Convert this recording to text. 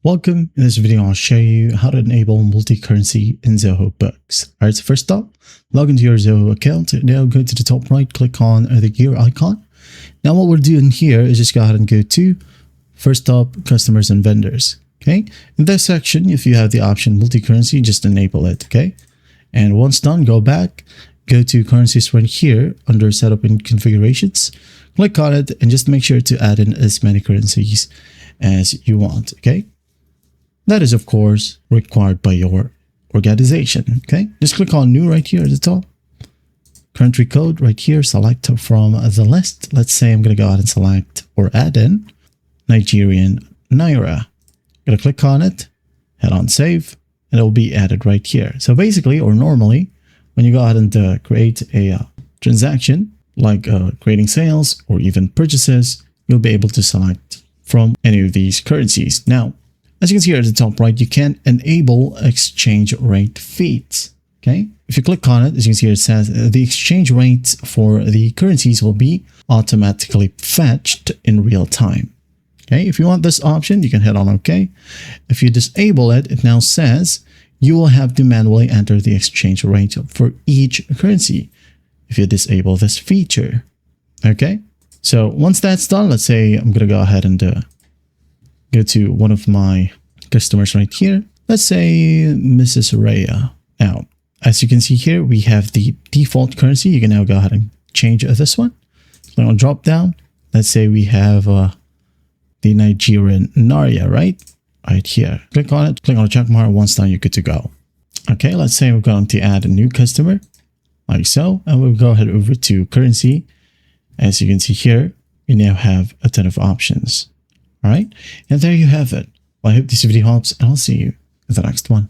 Welcome. In this video, I'll show you how to enable multi-currency in Zoho Books. All right, so first up, log into your Zoho account. Now go to the top right, click on the gear icon. Now what we're doing here is just go ahead and go to first up, customers and vendors. Okay, in this section, if you have the option multi-currency, just enable it. Okay, and once done, go back, go to currencies right here under setup and configurations, click on it, and just make sure to add in as many currencies as you want. Okay. That is, of course, required by your organization. Okay, just click on new right here at the top. Country code right here, select from the list. Let's say I'm going to go ahead and select or add in Nigerian Naira. I'm going to click on it, head on save, and it will be added right here. So basically, or normally, when you go ahead and create a transaction, like creating sales or even purchases, you'll be able to select from any of these currencies. Now, as you can see here at the top right, you can enable exchange rate feeds. Okay, if you click on it, as you can see here, it says the exchange rates for the currencies will be automatically fetched in real time. Okay, if you want this option, you can hit on OK. If you disable it, it now says you will have to manually enter the exchange rate for each currency if you disable this feature. Okay, so once that's done, let's say I'm going to go ahead and go to one of my customers right here. Let's say Mrs. Raya. Now, as you can see here, we have the default currency. You can now go ahead and change this one. Click on drop down. Let's say we have the Nigerian Naira, right here. Click on it, click on the check mark. Once done, you're good to go. Okay, let's say we're going to add a new customer like so, and we'll go ahead over to currency. As you can see here, we now have a ton of options. All right, and there you have it. Well, I hope this video helps, and I'll see you in the next one.